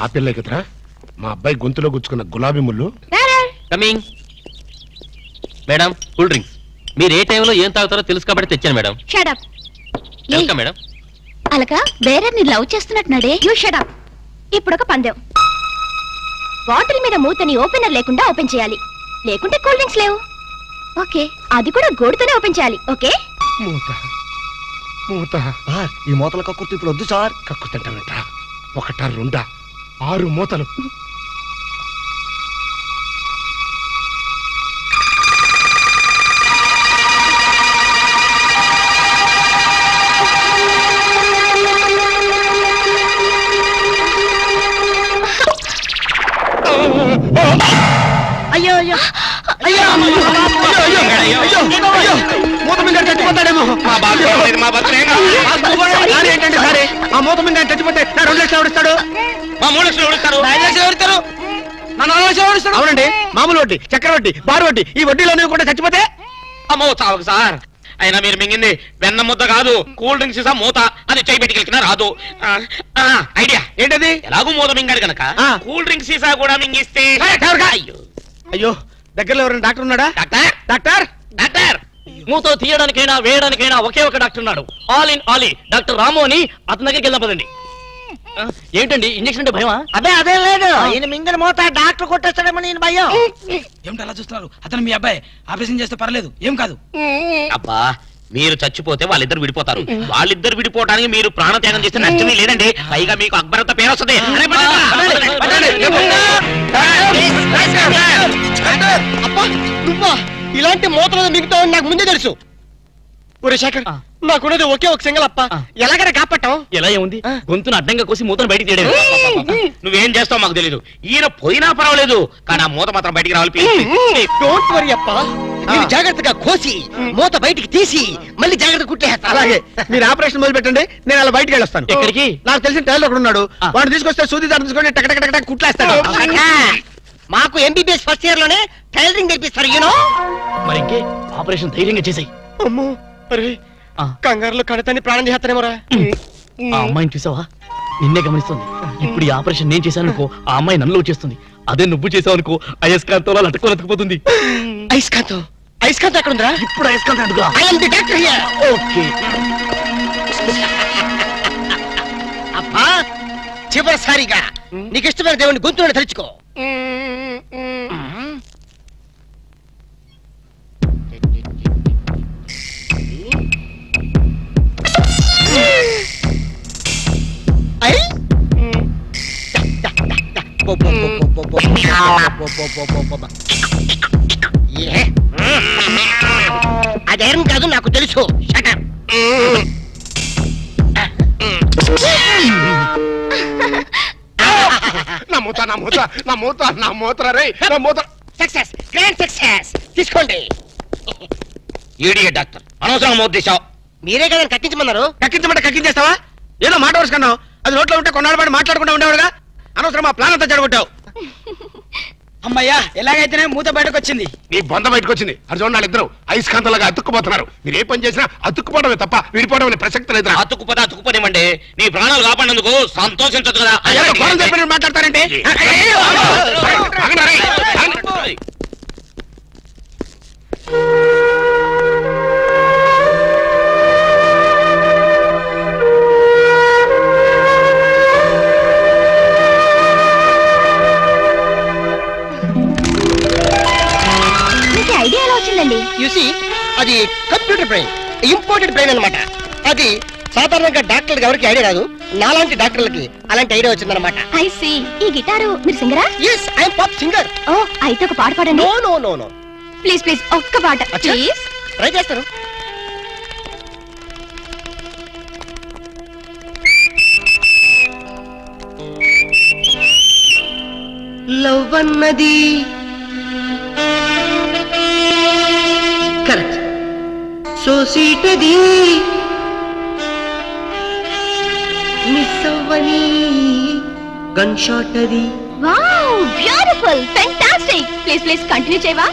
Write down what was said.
ఆ పిల్లే కదరా మా అబ్బాయి గొంతులో గుచ్చుకున్న గులాబీ ముళ్ళు. Coming madam, cool drinks. మీరు ఏ టైంలో ఏం తాగుతారో తెలుసు కాబట్టి తెచ్చాను మేడం. Shut up madam. అలక వేరే ని లవ్ చేస్తున్నట్టున్నాడే. You shut up. ఇప్పుడు ఒక పందెం. బాటిల్ మీద మూతని ఓపెనర్ లేకుండా ఓపెన్ చేయాలి, లేకుంటే కూల్ డ్రింక్స్ లేవు. ఓకే, అది కూడా గోడుతోనే ఓపెన్ చేయాలి. ఓకే. మూత మూత. ఈ మూతల కక్కుర్తి ఇప్పుడు వద్దు సార్. కక్కుతంటానంట. ఒకటా రెండా 6 మూతలు. అయ్యో అయ్యో అయ్యో మూత మీద చచ్చిపోతాడేమో. ఏంటంటే సరే ఆ మూత మీద చచ్చిపోతే నా 2 లక్షలు ఎవరిస్తాడు? మా 3 లక్షలు ఎవరిస్తారు? 5 లక్షలు ఎవరిస్తారు? నా 4 లక్షలు ఎవరిస్తాడు? అవునండి, మామూలు వడ్డీ, చక్కెర వడ్డీ, బారు వడ్డీ, ఈ వడ్డీలోనే కూడా చచ్చిపోతే అమ్మో చావకు సార్. అయినా మీరు మింగింది వెన్న ముద్ద కాదు, కూల్ డ్రింక్స్ సీసా మూత. అది చేయి పెట్టుకెళ్తున్నా రాదు. ఐడియా ఏంటది? ఎలాగూ మూత మింగాడు కనుక కూల్ డ్రింక్స్ సీసా కూడా మింగిస్తే. అయ్యో అయ్యో, దగ్గరలో ఎవరైనా డాక్టర్ ఉన్నాడా? డాక్టర్ డాక్టర్ డాక్టర్ మూతో తీయడానికైనా వేయడానికైనా ఒకే ఒక డాక్టర్ ఉన్నాడు. ఆల్ ఇన్ ఆలీ డాక్టర్ రాము అని. అతని దగ్గరికి వెళ్దాం పదండి. ఏంటండి ఇంజక్షన్ అంటే భయమా? అదే లేదు, ఈయన మింగిన మూత డాక్టర్ కొట్టేస్తాడేమో నేను భయం. ఏమిటి అలా చూస్తున్నారు? అతను మీ అబ్బాయి, ఆపరేషన్ చేస్తే పర్లేదు, ఏం కాదు. అబ్బా, మీరు చచ్చిపోతే వాళ్ళిద్దరు విడిపోతారు. వాళ్ళిద్దరు విడిపోవడానికి మీరు ప్రాణత్యాగం చేస్తే నష్టమే లేదండి. పైగా మీకు అక్బరత పేరు వస్తుంది. ఇలాంటి మూతలు మిగతావు నాకు ముందే తెలుసు. ఒరే శేఖర్, నాకున్నది ఒకే ఒక సింగల్ అప్ప. ఎలాగైనా కాపాటం. ఎలా ఉంది? గొంతును అడ్డంగా కోసి మూతను బయటికి తీయడం. నువ్వేం చేస్తావు మాకు తెలీదు. ఈయన పోయినా పర్వాలేదు, కానీ ఆ మూత మాత్రం బయటికి రావాలి. డోంట్ వరీ అప్ప, మీరు జాగ్రత్తగా కోసి మూత బయటికి తీసి మళ్ళీ జాగ్రత్త కుట్టేస్తా. అలాగే, మీరు ఆపరేషన్ మొదలు పెట్టండి, నేను అలా బయటికి వెళ్ళొస్తాను. ఎక్కడికి? నాకు తెలిసిన టైలర్ ఒకడు ఉన్నాడు, వాడు తీసుకొస్తే సూది దాన్ని తీసుకొని టక్ కుట్లేస్తాడు. మాకు ఎంబీబీఎస్ ఫస్ట్ ఇయర్ లోనే టైలరింగ్ నేర్పిస్తారు. యూనో. మరి ఇంకే ఆపరేషన్ ధైర్యంగా చేసాయి. అమ్మో, అరే కంగారులో కడతాన్ని ప్రాణం చేస్తానేమోరా. ఆ అమ్మాయిని చూసావా? నిన్నే గమనిస్తుంది. ఇప్పుడు ఈ ఆపరేషన్ నేను చేశాను అనుకో, ఆ అమ్మాయి నన్ను చేస్తుంది. అదే నువ్వు చేసావు అనుకో, అయస్కాంతంలో లట్టుకోలేకపోతుంది. అయస్కాంతం? అయస్కాంతం ఎక్కడ ఉందా? ఇప్పుడు అయస్కాంతం అడుగురా. ఓకే. అబ్బా, చివరిసారిగా నీకు ఇష్టమైన దేవుని గొంతుని తలుచుకో. అదేం కాదు, నాకు తెలుసు. Success, grand success. తీసుకోండి. ఈడియట్ డాక్టర్, అనవసరంగా మోత తీసావు. మీరే కదా కక్కించమన్నారు. కక్కించమంటే కక్కించేస్తావా? ఏదో మాట వరుసుకున్నావు. అది నోట్లో ఉంటే కొన్నాళ్ళ పాటు మాట్లాడకుండా ఉండేవాడుగా. అనవసరం మా ప్లాన్ అంతా చెడగొట్టావు. అమ్మయ్యా, ఎలాగైతేనే మూత బయటకు వచ్చింది. నీ బొంద బయటకు వచ్చింది. అది చూడండి, వాళ్ళిద్దరు అయస్కాంతలాగా అతుక్కుపోతున్నారు. మీరు ఏ పని చేసినా అతుక్కుపోవడమే తప్ప విడిపోవడం అనే ప్రసక్తి లేదు. అతుక్కుపోనివ్వండి. నీ ప్రాణాలు కాపాడినందుకు సంతోషించదు కదా. మాట్లాడతారంటే ఐడియా ఎలా వచ్చిందండి? యూసి, అది కంప్యూటర్ బ్రెయిన్, ఇంపోర్టెడ్ బ్రెయిన్ అన్నమాట. అది సాధారణంగా డాక్టర్లకు ఎవరికి ఐడియా రాదు. నాలాంటి డాక్టర్లకి అలాంటి ఐడియా వచ్చిందన్నమాట. I see. ఈ గిటారు మీరు సింగరా? yes, I am pop singer. ఓ, అయితే ఒక పాట పాడండి. No no no no, please please ఒక్క పాట ప్లీజ్. ట్రై చేస్తాను. లవ్ అన్నది కరెక్ట్, సోసీటది మిస్ అవ్వని గన్ షాట్ అది. Wow, beautiful, fantastic. Please please continue చేయవా?